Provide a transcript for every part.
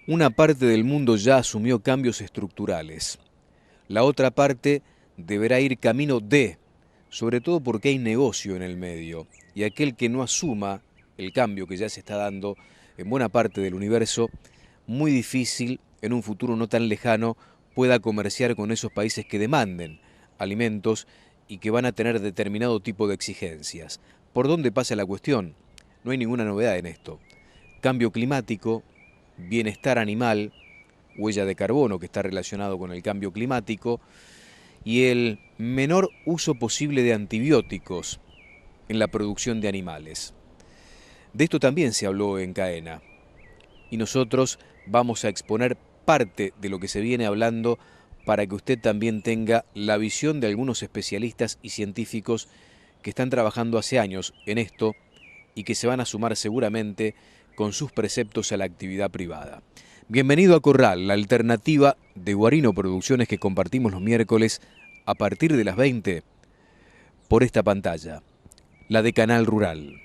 Una parte del mundo ya asumió cambios estructurales. La otra parte deberá ir camino de, sobre todo porque hay negocio en el medio, y aquel que no asuma el cambio que ya se está dando en buena parte del universo, muy difícil en un futuro no tan lejano pueda comerciar con esos países que demanden alimentos y que van a tener determinado tipo de exigencias. ¿Por dónde pasa la cuestión? No hay ninguna novedad en esto. Cambio climático, bienestar animal, huella de carbono que está relacionado con el cambio climático y el menor uso posible de antibióticos en la producción de animales. De esto también se habló en CAENA y nosotros vamos a exponer parte de lo que se viene hablando para que usted también tenga la visión de algunos especialistas y científicos que están trabajando hace años en esto y que se van a sumar seguramente con sus preceptos a la actividad privada. Bienvenido a Corral, la alternativa de Guarino Producciones que compartimos los miércoles a partir de las 20 por esta pantalla, la de Canal Rural.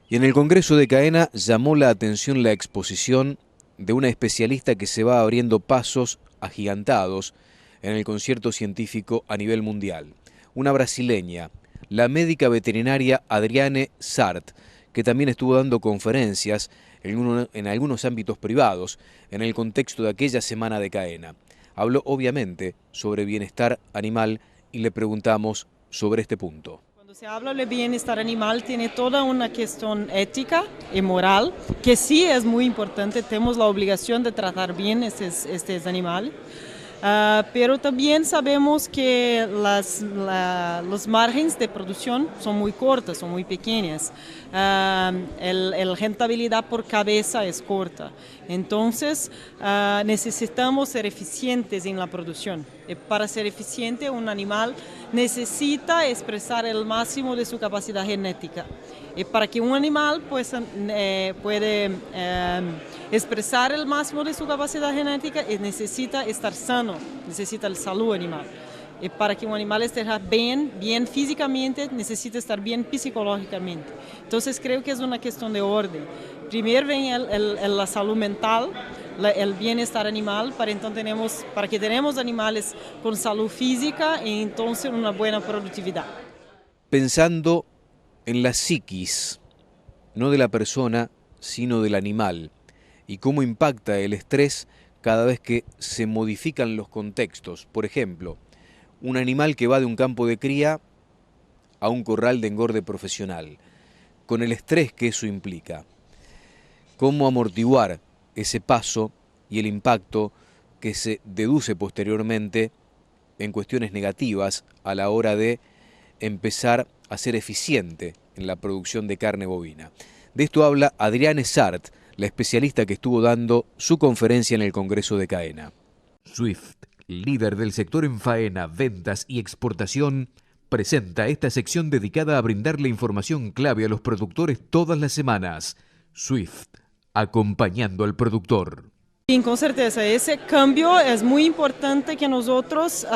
Y en el Congreso de CAENA llamó la atención la exposición de una especialista que se va abriendo pasos agigantados en el concierto científico a nivel mundial. Una brasileña, la médica veterinaria Adriane Sart, que también estuvo dando conferencias en algunos ámbitos privados en el contexto de aquella semana de CAENA. Habló obviamente sobre bienestar animal y le preguntamos sobre este punto. Cuando se habla de bienestar animal tiene toda una cuestión ética y moral que sí es muy importante, tenemos la obligación de tratar bien estos animales. Pero también sabemos que los márgenes de producción son muy cortos, son muy pequeñas. La rentabilidad por cabeza es corta. Entonces necesitamos ser eficientes en la producción. Y para ser eficiente un animal necesita expresar el máximo de su capacidad genética. Y para que un animal puede expresar el máximo de su capacidad genética, necesita estar sano, necesita la salud animal. Y para que un animal esté bien físicamente, necesita estar bien psicológicamente. Entonces creo que es una cuestión de orden. Primero viene la salud mental, el bienestar animal, para que tenemos animales con salud física y entonces una buena productividad. Pensando en la psiquis, no de la persona, sino del animal, y cómo impacta el estrés cada vez que se modifican los contextos. Por ejemplo, un animal que va de un campo de cría a un corral de engorde profesional, con el estrés que eso implica. Cómo amortiguar ese paso y el impacto que se deduce posteriormente en cuestiones negativas a la hora de empezar a ser eficiente en la producción de carne bovina. De esto habla Adriane Sart, la especialista que estuvo dando su conferencia en el Congreso de CAENA. Swift, líder del sector en faena, ventas y exportación, presenta esta sección dedicada a brindarle información clave a los productores todas las semanas. Swift, acompañando al productor. Sí, con certeza, ese cambio es muy importante que nosotros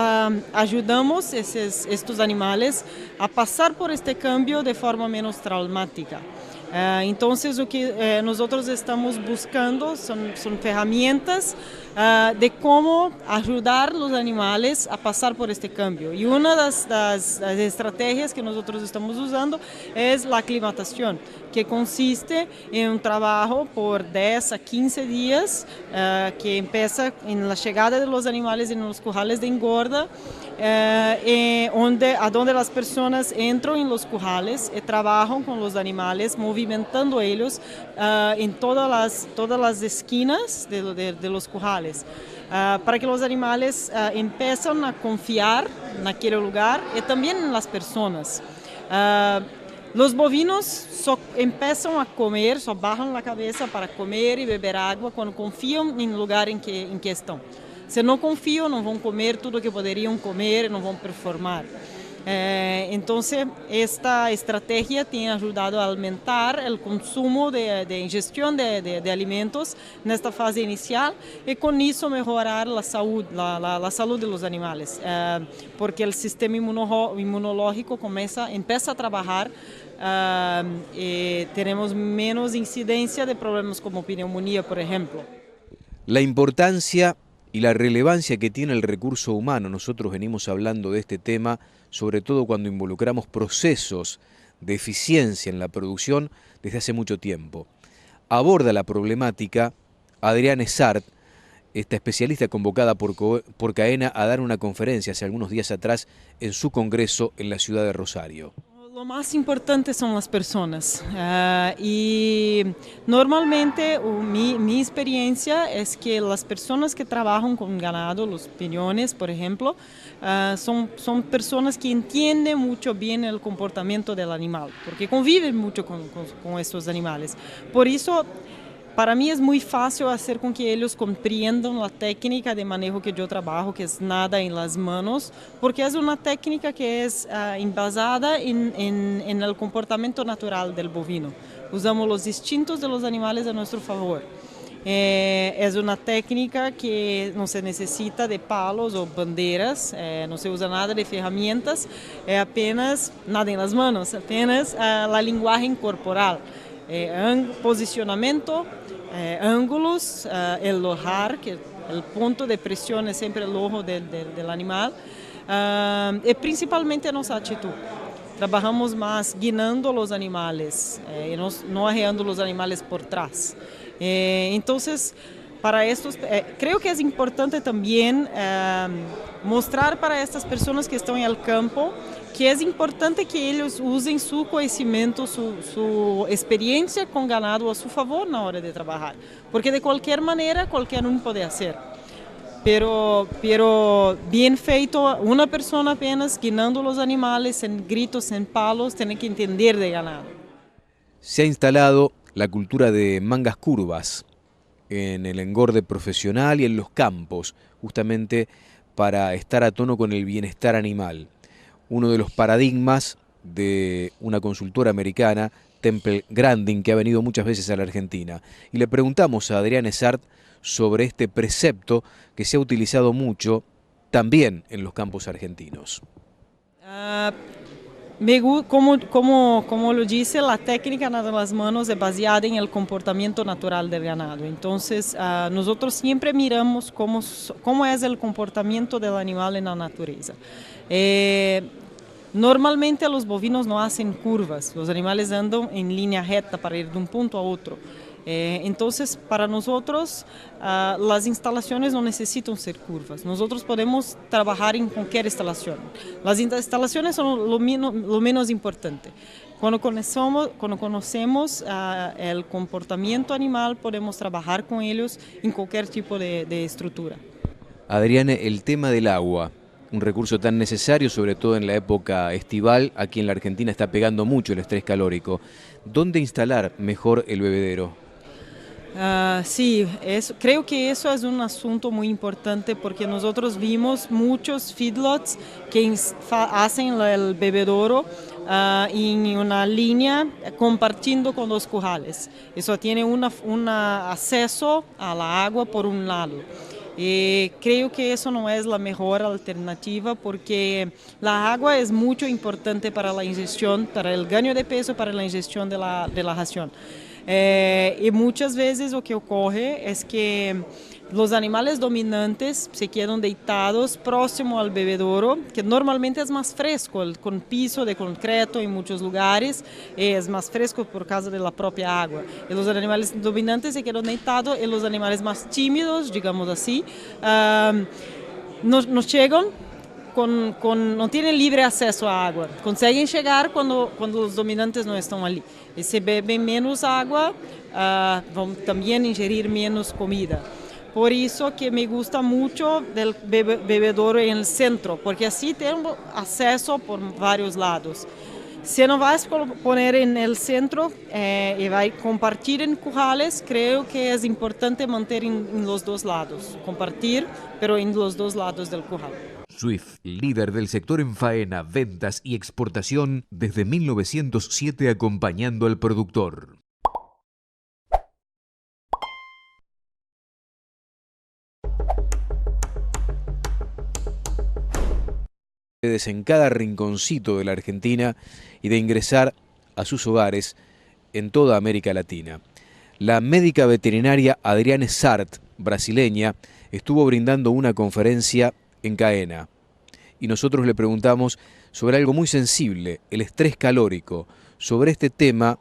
ayudamos estos animales a pasar por este cambio de forma menos traumática. Entonces, lo que nosotros estamos buscando son herramientas de cómo ayudar a los animales a pasar por este cambio. Y una de las estrategias que nosotros estamos usando es la aclimatación, que consiste en un trabajo por 10 a 15 días que empieza en la llegada de los animales en los currales de engorda, a donde las personas entran en los currales y trabajan con los animales, movimentando ellos en todas las esquinas de los currales, para que los animales empiecen a confiar en aquel lugar y también en las personas. Los bovinos empiezan a comer, bajan la cabeza para comer y beber agua cuando confían en el lugar en que están. Se não confiam, não vão comer tudo o que poderiam comer, não vão performar. Entonces, esta estrategia tiene ayudado a aumentar el consumo de ingestión de alimentos en esta fase inicial y con eso mejorar la salud, la salud de los animales, porque el sistema inmunológico empieza a trabajar y tenemos menos incidencia de problemas como pneumonía, por ejemplo. La importancia y la relevancia que tiene el recurso humano. Nosotros venimos hablando de este tema, sobre todo cuando involucramos procesos de eficiencia en la producción desde hace mucho tiempo. Aborda la problemática Adriana Essart, esta especialista convocada por CAENA a dar una conferencia hace algunos días atrás en su congreso en la ciudad de Rosario. Lo más importante son las personas y normalmente mi experiencia es que las personas que trabajan con ganado, los piñones por ejemplo, son personas que entienden mucho bien el comportamiento del animal, porque conviven mucho con estos animales. Por eso para mí es muy fácil hacer con que ellos comprendan la técnica de manejo que yo trabajo, que es nada en las manos, porque es una técnica que es basada en el comportamiento natural del bovino. Usamos los instintos de los animales a nuestro favor. Es una técnica que no se necesita de palos o banderas, no se usa nada de herramientas, apenas nada en las manos, apenas la lenguaje corporal. Posicionamiento, ángulos, el lojar, que el punto de presión es siempre el ojo del animal, y principalmente nuestra actitud. Trabajamos más guiando los animales, no arreando los animales por atrás. Entonces, para estos, creo que es importante también mostrar para estas personas que están en el campo que es importante que ellos usen su conocimiento, su experiencia con ganado a su favor na hora de trabajar, porque de cualquier manera cualquier uno puede hacer. Pero bien feito, una persona apenas guiando los animales, sin gritos, sin palos, tiene que entender de ganado. Se ha instalado la cultura de mangas curvas en el engorde profesional y en los campos, justamente para estar a tono con el bienestar animal. Uno de los paradigmas de una consultora americana, Temple Grandin, que ha venido muchas veces a la Argentina. Y le preguntamos a Adriana Essart sobre este precepto que se ha utilizado mucho también en los campos argentinos. Como lo dice, la técnica de las manos es basada en el comportamiento natural del ganado. Entonces, nosotros siempre miramos cómo es el comportamiento del animal en la naturaleza. Normalmente los bovinos no hacen curvas, los animales andan en línea recta para ir de un punto a otro. Entonces, para nosotros, las instalaciones no necesitan ser curvas. Nosotros podemos trabajar en cualquier instalación. Las instalaciones son lo menos importante. Cuando conocemos el comportamiento animal, podemos trabajar con ellos en cualquier tipo de estructura. Adriane, el tema del agua, un recurso tan necesario, sobre todo en la época estival, aquí en la Argentina está pegando mucho el estrés calórico. ¿Dónde instalar mejor el bebedero? Sí, creo que eso es un asunto muy importante porque nosotros vimos muchos feedlots que hacen el bebedouro en una línea compartiendo con los currales. Eso tiene un acceso a la agua por un lado. Creo que eso no es la mejor alternativa porque la agua es muy importante para la ingestión, para el gaño de peso, para la ingestión de la ración. Y muchas veces lo que ocurre es que los animales dominantes se quedan deitados próximo al bebedouro, que normalmente es más fresco, con piso de concreto en muchos lugares, es más fresco por causa de la propia agua. Y los animales dominantes se quedan deitados y los animales más tímidos, digamos así, nos llegan no tienen libre acceso a agua. Conseguem llegar cuando los dominantes no están allí. Y si beben menos agua, van también ingerir menos comida. Por eso que me gusta mucho del bebedouro en el centro, porque así tengo acceso por varios lados. Si no vas a poner en el centro y vas a compartir en currales, creo que es importante mantener en los dos lados, compartir, pero en los dos lados del curral. Swift, líder del sector en faena, ventas y exportación desde 1907, acompañando al productor. En cada rinconcito de la Argentina y de ingresar a sus hogares en toda América Latina. La médica veterinaria Adriane Sart, brasileña, estuvo brindando una conferencia en Caena y nosotros le preguntamos sobre algo muy sensible, el estrés calórico. Sobre este tema,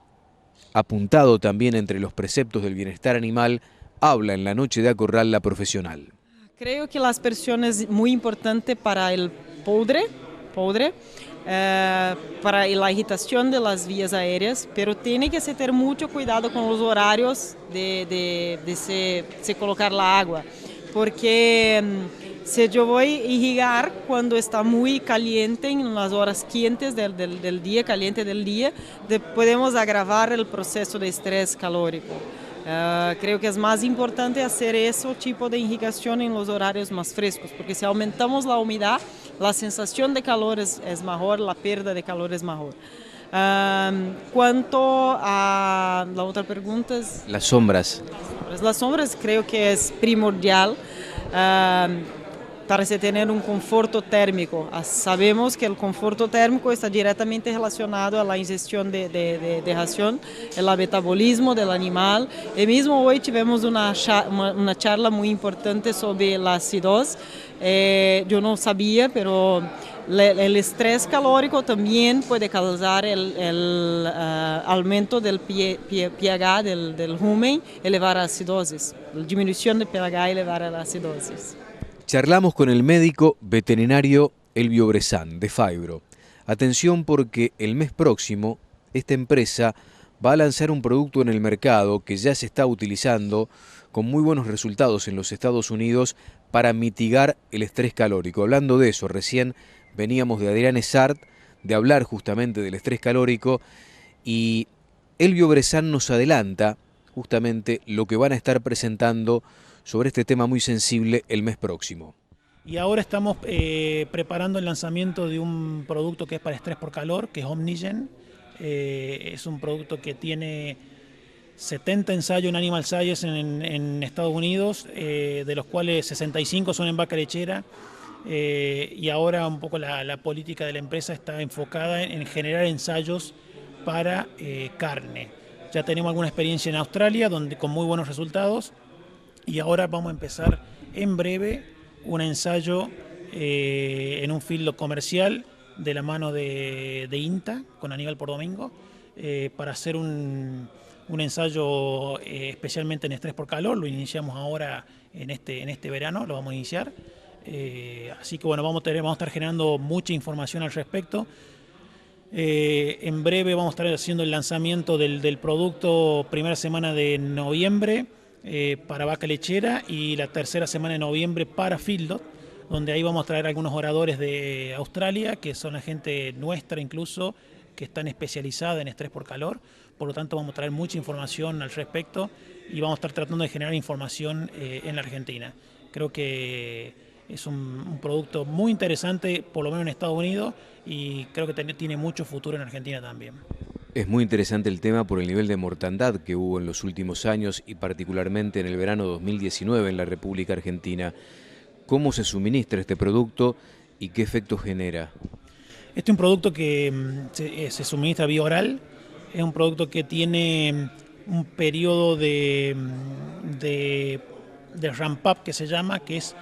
apuntado también entre los preceptos del bienestar animal, habla en la noche de Acorral la profesional. Creo que la aspersión es muy importante para el podre, para la agitación de las vías aéreas, pero tiene que se tener mucho cuidado con los horarios de se colocar la agua, porque si yo voy a irrigar cuando está muy caliente, en las horas quentes del día, caliente del día, podemos agravar el proceso de estrés calórico. Creo que es más importante hacer ese tipo de irrigación en los horarios más frescos, porque si aumentamos la humedad, la sensación de calor es mejor, la pérdida de calor es mejor. Cuanto a la otra pregunta es... Las sombras. Las sombras creo que es primordial para tener un conforto térmico. Sabemos que el conforto térmico está directamente relacionado a la ingestión de ración, el metabolismo del animal. Y mismo hoy tuvimos una charla muy importante sobre la acidosis. Yo no sabía, pero el estrés calórico también puede causar el aumento del pH del rumen, elevar la acidosis. La disminución de pH elevar a la acidosis. Charlamos con el médico veterinario Elvio Bressan, de Phibro. Atención, porque el mes próximo esta empresa va a lanzar un producto en el mercado que ya se está utilizando con muy buenos resultados en los Estados Unidos para mitigar el estrés calórico. Hablando de eso, recién veníamos de Adriane Sart, de hablar justamente del estrés calórico, y Elvio Bressan nos adelanta justamente lo que van a estar presentando sobre este tema muy sensible el mes próximo. Y ahora estamos preparando el lanzamiento de un producto que es para estrés por calor, que es Omnigen. Es un producto que tiene 70 ensayos en Animal Science en Estados Unidos, de los cuales 65 son en vaca lechera. Y ahora un poco la política de la empresa está enfocada en generar ensayos para carne. Ya tenemos alguna experiencia en Australia con muy buenos resultados. Y ahora vamos a empezar en breve un ensayo en un field comercial de la mano de INTA, con Aníbal por Domingo, para hacer un ensayo especialmente en estrés por calor. Lo iniciamos ahora en este verano, lo vamos a iniciar. Así que bueno, vamos a estar generando mucha información al respecto. En breve vamos a estar haciendo el lanzamiento del producto primera semana de noviembre, para vaca lechera, y la tercera semana de noviembre para feedlot, donde ahí vamos a traer algunos oradores de Australia, que son la gente nuestra incluso, que están especializada en estrés por calor. Por lo tanto vamos a traer mucha información al respecto y vamos a estar tratando de generar información en la Argentina. Creo que es un producto muy interesante, por lo menos en Estados Unidos, y creo que tiene mucho futuro en Argentina también. Es muy interesante el tema por el nivel de mortandad que hubo en los últimos años y particularmente en el verano 2019 en la República Argentina. ¿Cómo se suministra este producto y qué efecto genera? Este es un producto que se suministra vía oral. Es un producto que tiene un periodo de ramp-up, que se llama, que es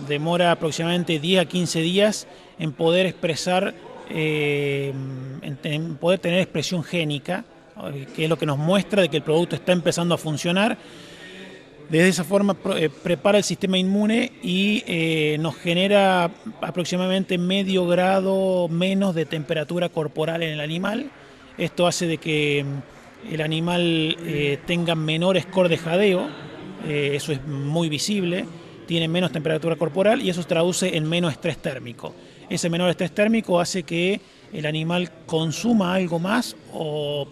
demora aproximadamente 10 a 15 días en poder expresar, en poder tener expresión génica, que es lo que nos muestra de que el producto está empezando a funcionar. De esa forma prepara el sistema inmune y nos genera aproximadamente medio grado menos de temperatura corporal en el animal. Esto hace de que el animal tenga menor score de jadeo, eso es muy visible, tiene menos temperatura corporal y eso se traduce en menos estrés térmico. Ese menor estrés térmico hace que el animal consuma algo más o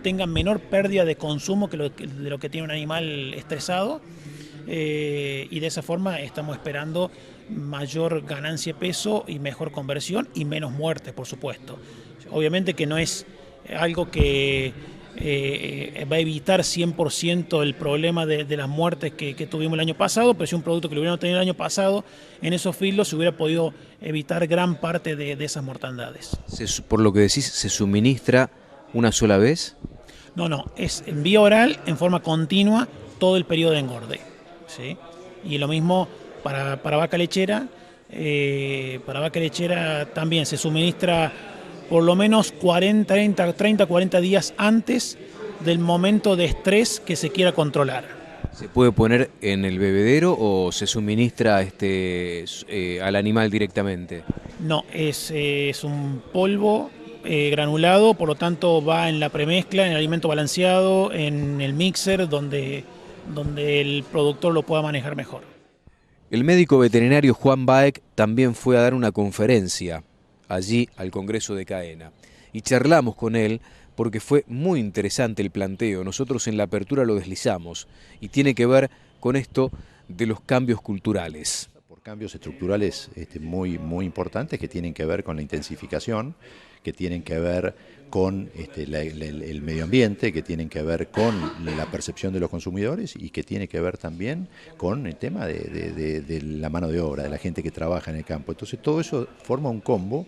tenga menor pérdida de consumo de lo que tiene un animal estresado. y de esa forma estamos esperando mayor ganancia de peso y mejor conversión y menos muertes, por supuesto. Obviamente que no es algo que va a evitar 100% el problema de las muertes que tuvimos el año pasado, pero si un producto que lo hubiéramos tenido el año pasado en esos filos se hubiera podido evitar gran parte de esas mortandades. Por lo que decís, ¿se suministra una sola vez? No, es en vía oral en forma continua todo el periodo de engorde, ¿sí? Y lo mismo para vaca lechera. Para vaca lechera también se suministra por lo menos 30-40 días antes del momento de estrés que se quiera controlar. ¿Se puede poner en el bebedero o se suministra al animal directamente? No, es un polvo granulado, por lo tanto va en la premezcla, en el alimento balanceado, en el mixer, donde el productor lo pueda manejar mejor. El médico veterinario Juan Baek también fue a dar una conferencia allí al Congreso de Caena y charlamos con él porque fue muy interesante el planteo. Nosotros en la apertura lo deslizamos y tiene que ver con esto de los cambios culturales. Por cambios estructurales muy importantes que tienen que ver con la intensificación, que tienen que ver con el medio ambiente, que tienen que ver con la percepción de los consumidores y que tiene que ver también con el tema de la mano de obra, de la gente que trabaja en el campo. Entonces todo eso forma un combo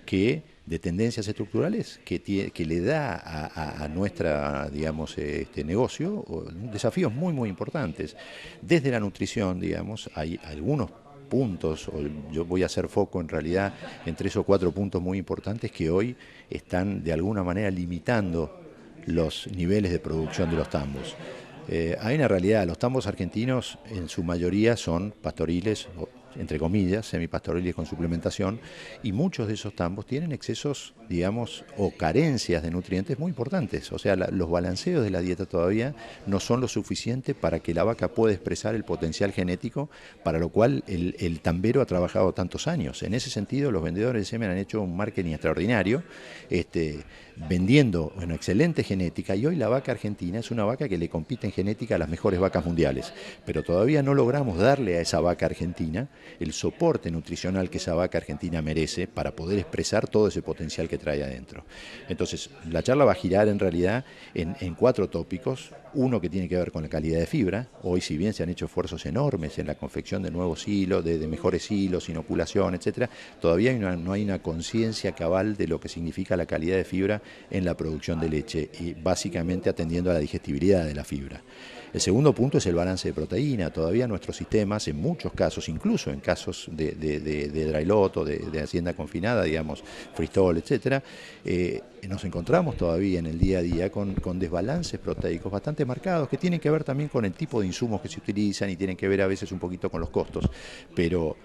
de tendencias estructurales que le da a nuestra, digamos, negocio desafíos muy importantes. Desde la nutrición, digamos, hay algunos puntos, yo voy a hacer foco en realidad en 3 o 4 puntos muy importantes que hoy están de alguna manera limitando los niveles de producción de los tambos. Hay una realidad, los tambos argentinos en su mayoría son pastoriles, entre comillas, semipastoriles con suplementación, y muchos de esos tambos tienen excesos, digamos, o carencias de nutrientes muy importantes. O sea, los balanceos de la dieta todavía no son lo suficiente para que la vaca pueda expresar el potencial genético para lo cual el tambero ha trabajado tantos años. En ese sentido, los vendedores de semen han hecho un marketing extraordinario, vendiendo una excelente genética, y hoy la vaca argentina es una vaca que le compite en genética a las mejores vacas mundiales, pero todavía no logramos darle a esa vaca argentina el soporte nutricional que esa vaca argentina merece para poder expresar todo ese potencial que trae adentro. Entonces, la charla va a girar en realidad en 4 tópicos. Uno que tiene que ver con la calidad de fibra. Hoy, si bien se han hecho esfuerzos enormes en la confección de nuevos hilos, de mejores hilos, inoculación, etcétera, todavía no hay una conciencia cabal de lo que significa la calidad de fibra en la producción de leche, y básicamente atendiendo a la digestibilidad de la fibra. El segundo punto es el balance de proteína. Todavía nuestros sistemas, en muchos casos, incluso en casos de dry lot o de hacienda confinada, digamos, freestall, etcétera, nos encontramos todavía en el día a día con desbalances proteicos bastante marcados, que tienen que ver también con el tipo de insumos que se utilizan y tienen que ver a veces un poquito con los costos, pero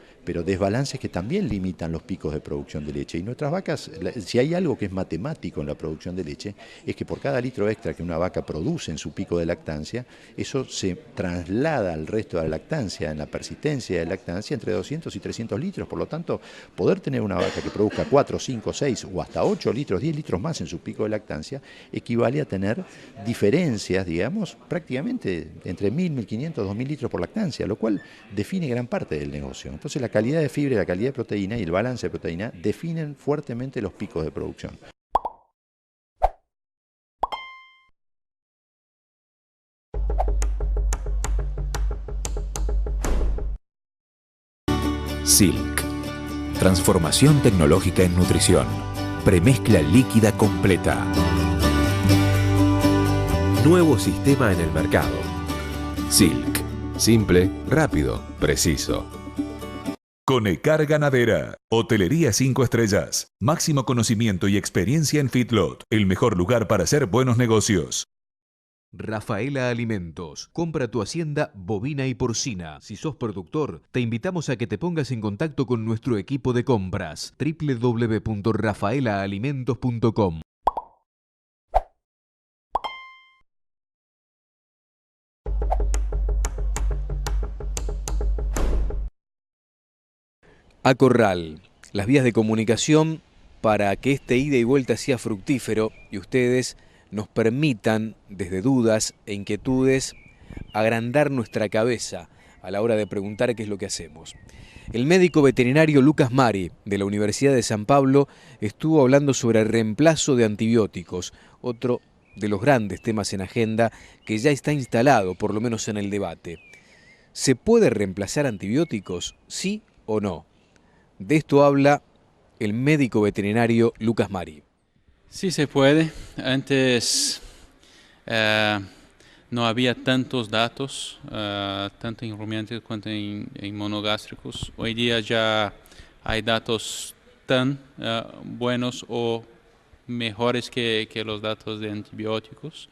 desbalances que también limitan los picos de producción de leche. Y nuestras vacas, si hay algo que es matemático en la producción de leche, es que por cada litro extra que una vaca produce en su pico de lactancia, eso se traslada al resto de la lactancia, en la persistencia de lactancia, entre 200 y 300 litros. Por lo tanto, poder tener una vaca que produzca 4, 5, 6 o hasta 8 litros, 10 litros más en su pico de lactancia, equivale a tener diferencias, digamos, prácticamente entre 1.000, 1.500, 2.000 litros por lactancia, lo cual define gran parte del negocio. Entonces, la calidad de fibra, la calidad de proteína y el balance de proteína definen fuertemente los picos de producción. Silk. Transformación tecnológica en nutrición. Premezcla líquida completa. Nuevo sistema en el mercado. Silk. Simple, rápido, preciso. Conecar Ganadera. Hotelería 5 estrellas. Máximo conocimiento y experiencia en feedlot. El mejor lugar para hacer buenos negocios. Rafaela Alimentos. Compra tu hacienda bovina y porcina. Si sos productor, te invitamos a que te pongas en contacto con nuestro equipo de compras. www.rafaelaalimentos.com. Acorral, las vías de comunicación para que este ida y vuelta sea fructífero y ustedes nos permitan, desde dudas e inquietudes, agrandar nuestra cabeza a la hora de preguntar qué es lo que hacemos. El médico veterinario Lucas Mari, de la Universidad de San Pablo, estuvo hablando sobre el reemplazo de antibióticos, otro de los grandes temas en agenda que ya está instalado, por lo menos en el debate. ¿Se puede reemplazar antibióticos, sí o no? De esto habla el médico veterinario Lucas Mari. Sí se puede. Antes no había tantos datos, tanto en rumiantes cuanto en monogástricos. Hoy día ya hay datos tan buenos o mejores que los datos de antibióticos.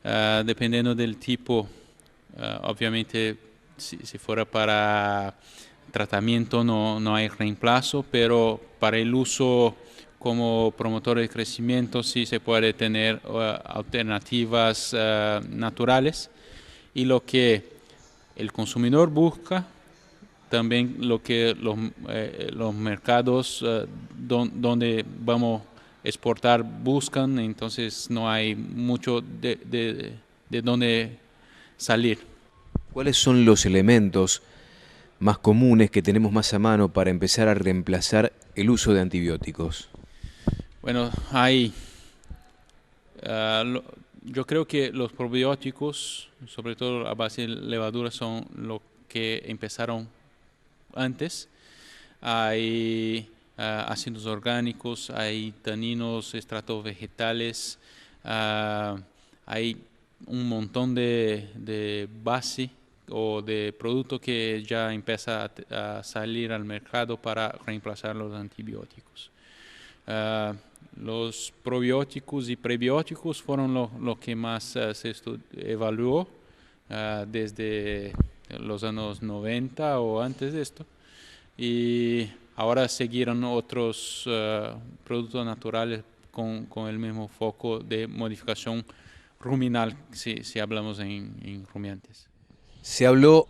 Dependiendo del tipo, obviamente si fuera para tratamiento no hay reemplazo, pero para el uso como promotor de crecimiento sí se puede tener alternativas naturales, y lo que el consumidor busca, también lo que los mercados donde vamos a exportar buscan, entonces no hay mucho de dónde salir. ¿Cuáles son los elementos más comunes que tenemos más a mano para empezar a reemplazar el uso de antibióticos? Bueno, yo creo que los probióticos, sobre todo a base de levadura, son lo que empezaron antes. Hay ácidos orgánicos, hay taninos, extractos vegetales, hay un montón de base o de producto que ya empieza a salir al mercado para reemplazar los antibióticos. Los probióticos y prebióticos fueron lo que más se evaluó desde los años 90 o antes de esto, y ahora siguieron otros productos naturales con el mismo foco de modificación ruminal, si hablamos en rumiantes. Se habló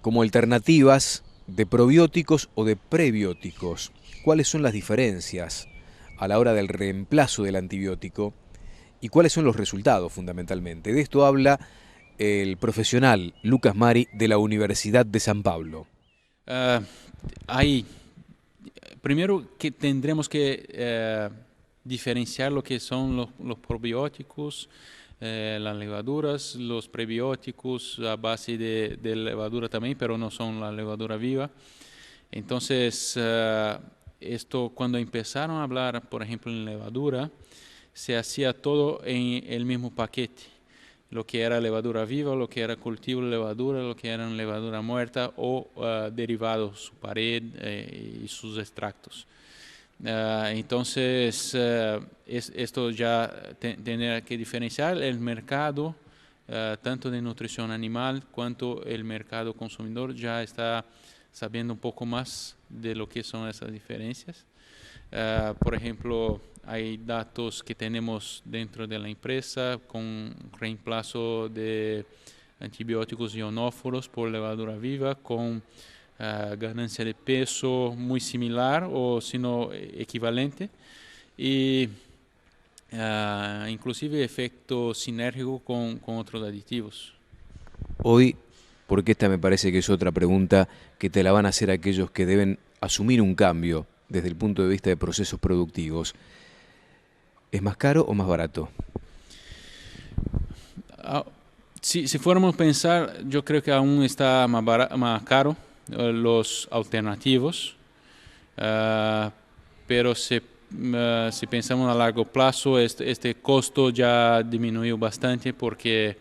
como alternativas de probióticos o de prebióticos. ¿Cuáles son las diferencias a la hora del reemplazo del antibiótico y cuáles son los resultados fundamentalmente? De esto habla el profesional Lucas Mari de la Universidad de San Pablo. Primero que tendremos que diferenciar lo que son los probióticos, las levaduras, los prebióticos a base de levadura también, pero no son la levadura viva. Entonces, esto cuando empezaron a hablar, por ejemplo, en levadura, se hacía todo en el mismo paquete. Lo que era levadura viva, lo que era cultivo de levadura, lo que era levadura muerta o derivados, su pared y sus extractos. Entonces, esto ya tendrá que diferenciar el mercado, tanto de nutrición animal cuanto el mercado consumidor ya está sabiendo un poco más de lo que son esas diferencias. Por ejemplo, hay datos que tenemos dentro de la empresa con reemplazo de antibióticos ionóforos por levadura viva, con ganancia de peso muy similar o sino equivalente, y inclusive efecto sinérgico con otros aditivos. Hoy, porque esta me parece que es otra pregunta que te la van a hacer aquellos que deben asumir un cambio desde el punto de vista de procesos productivos, ¿es más caro o más barato? Si fuéramos a pensar, yo creo que aún está más caro los alternativos, pero si pensamos a largo plazo, este costo ya disminuyó bastante porque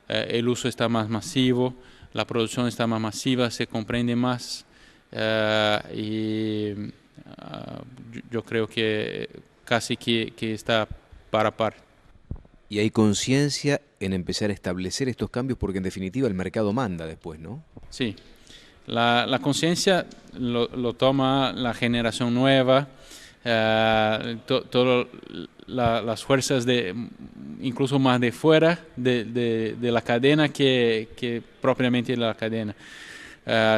el uso está más masivo, la producción está más masiva, se comprende más, y yo creo que casi que está par. Y hay conciencia en empezar a establecer estos cambios porque en definitiva el mercado manda después, ¿no? Sí, la conciencia lo toma la generación nueva, todas las fuerzas incluso más de fuera de la cadena que propiamente la cadena.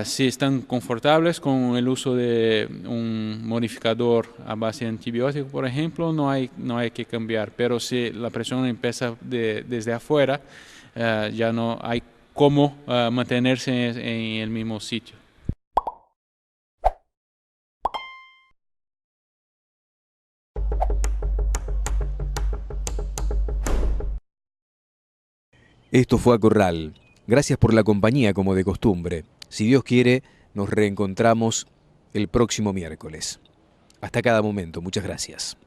Si están confortables con el uso de un modificador a base de antibiótico, por ejemplo, no hay que cambiar. Pero si la presión empieza desde afuera, ya no hay cómo mantenerse en el mismo sitio. Esto fue A Corral. Gracias por la compañía como de costumbre. Si Dios quiere, nos reencontramos el próximo miércoles. Hasta cada momento. Muchas gracias.